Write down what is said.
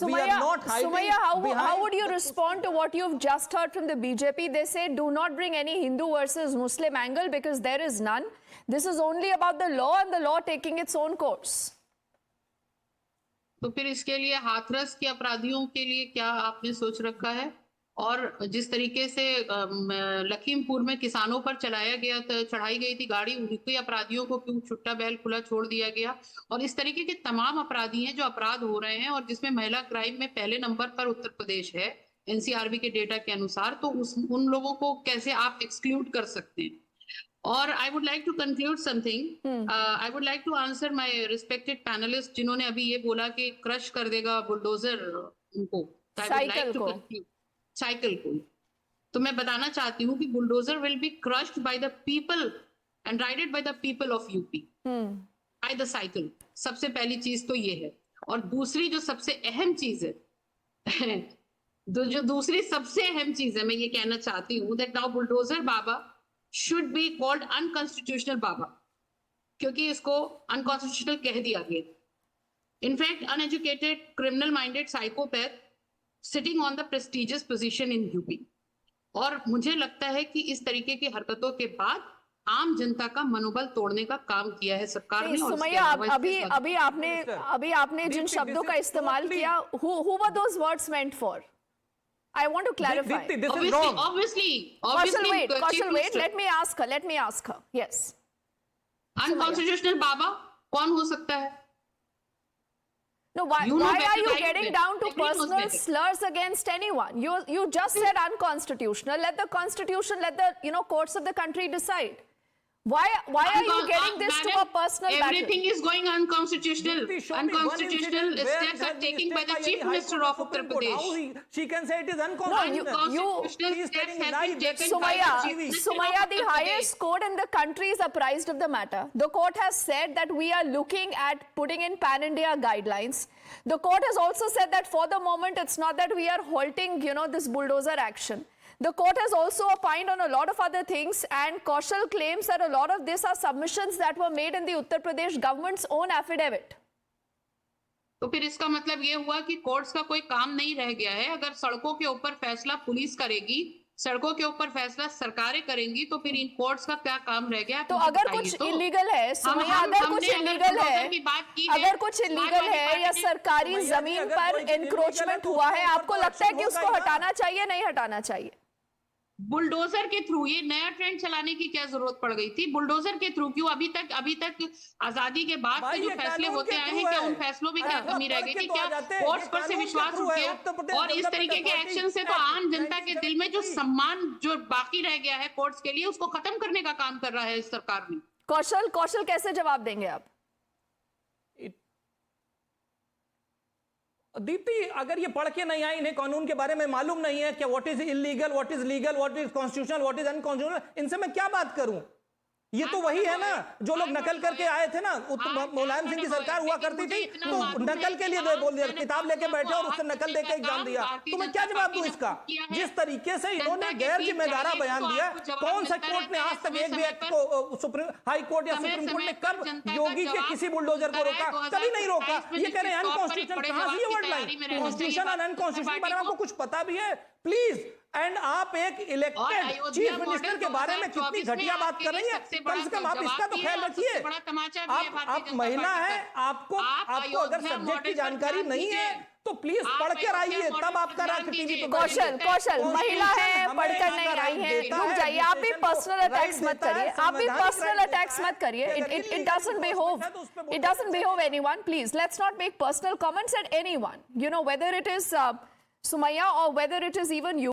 Sumaya, how would you respond to what you've just heard from the BJP? They say do not bring any Hindu versus Muslim angle because there is none. This is only about the law and the law taking its own course. तो फिर इसके लिए हाथरस के अपराधियों के लिए क्या आपने सोच रखा है? और जिस तरीके से लखीमपुर में किसानों पर चढ़ाई गई थी गाड़ी, उनके अपराधियों को क्यों छुट्टा बैल खुला छोड़ दिया गया? और इस तरीके के तमाम अपराधी हैं जो अपराध हो रहे हैं और जिसमें महिला क्राइम में पहले नंबर पर उत्तर प्रदेश है एनसीआरबी के डेटा के अनुसार, तो उन लोगों को कैसे आप एक्सक्लूड कर सकते हैं? और I would like to conclude something. I would like to answer my respected panellist जिन्होंने अभी ये बोला कि क्रश कर देगा बुलडोजर उनको, साइकिल को. तो मैं बताना चाहती हूँ कि bulldozer will be crushed by the people and rided by the people of UP by the cycle. सबसे पहली चीज तो ये है. और दूसरी जो सबसे अहम चीज है जो दूसरी सबसे अहम चीज है, मैं ये कहना चाहती हूँ that now bulldozer Baba should be called unconstitutional बाबा, क्योंकि इसको अनकॉन्स्टिट्यूशनल कह दिया गया. In fact uneducated criminal minded psychopath sitting on the prestigious position in UP. और मुझे लगता है कि इस तरीके की हरकतों के बाद आम जनता का मनोबल तोड़ने का काम किया है सरकार ने. सुमैया, अभी आपने जिन शब्दों का इस्तेमाल किया, who were those words meant for? I want to clarify. This is wrong. Obviously. Kaushal, wait. Let me ask her. Yes. Unconstitutional बाबा कौन हो सकता है? No, why are you getting down to personal slurs against anyone? You just said unconstitutional. Let the constitution, let the courts of the country decide. Why are you getting this to a personal battle? Everything is going unconstitutional. Unconstitutional steps are taken by the Chief Minister of Uttar Pradesh. She can say it is unconstitutional. Unconstitutional steps have been taken by the Chief Minister. Sumaya, the highest court in the country is apprised of the matter. The court has said that we are looking at putting in pan-India guidelines. The court has also said that for the moment it's not that we are halting, this bulldozer action. The court has also opined on a lot of other things, and Kaushal claims that a lot of this are submissions that were made in the Uttar Pradesh government's own affidavit. तो फिर इसका मतलब ये हुआ कि courts का कोई काम नहीं रह गया है. अगर सड़कों के ऊपर फैसला पुलिस करेगी, सड़कों के ऊपर फैसला सरकारें करेंगी, तो फिर इन कोर्ट्स का क्या काम रह गया? तो अगर कुछ इलीगल है, सुमैया, अगर कुछ इलीगल है या सरकारी जमीन पर एनक्रोचमेंट हुआ है, आपको लगता है कि उसको हटाना चाहिए, नहीं हटाना चाहिए? बुलडोजर के थ्रू ये नया ट्रेंड चलाने की क्या जरूरत पड़ गई थी? बुलडोजर के थ्रू क्यों? अभी तक आजादी के बाद के जो फैसले होते आए हैं, क्या उन फैसलों में क्या कमी रह गई थी? क्या कोर्ट्स पर से विश्वास उठ गया? और इस तरीके के एक्शन से तो आम जनता के दिल में जो सम्मान जो बाकी रह गया है कोर्ट्स के लिए, उसको खत्म करने का काम कर रहा है इस सरकार ने. कौशल कैसे जवाब देंगे आप? दीप्ति, अगर ये पढ़ के नहीं आई, इन्हें कानून के बारे में मालूम नहीं है कि what is illegal, what is legal, what is constitutional, what is unconstitutional, इनसे मैं क्या बात करूं? ये तो वही है ना जो लोग नकल करके आए थे ना. मुलायम सिंह की सरकार हुआ करती थी तो नकल के लिए बोल दिया, किताब लेके बैठे और उससे नकल देके एग्जाम दिया. तो मैं क्या जवाब दूं इसका? जिस तरीके से इन्होंने गैर जिम्मेदारा बयान दिया, कौन सा कोर्ट ने आज तक एक भी एक्ट को, हाई कोर्ट या सुप्रीम कोर्ट ने कब योगी के किसी बुलडोजर को रोका? कभी नहीं रोका. ये कह रहे हैं अनकॉन्स्टिट्यूशनल. कहां से ये वर्ड लाइन? कॉन्स्टिट्यूशन और अनकॉन्स्टिट्यूशनल के बारे में आपको कुछ पता भी है? प्लीज. एंड आप एक इलेक्टेड चीफ मिनिस्टर के बारे में कितनी घटिया बात कर रही है. कम से कम आप इसका तो ख्याल रखिए. आप महिला हैं, आपको अगर सब्जेक्ट की जानकारी नहीं है तो प्लीज पढ़ कर आइए, तब आपका राष्ट्र टीवी पे. कौशल महिला है, पढ़कर नहीं आई है, रुक जाइए. आप भी पर्सनल अटैक्स मत करिए. It doesn't behove anyone. Please, let's not make personal comments at anyone. Whether it is Sumaya or whether it is even you.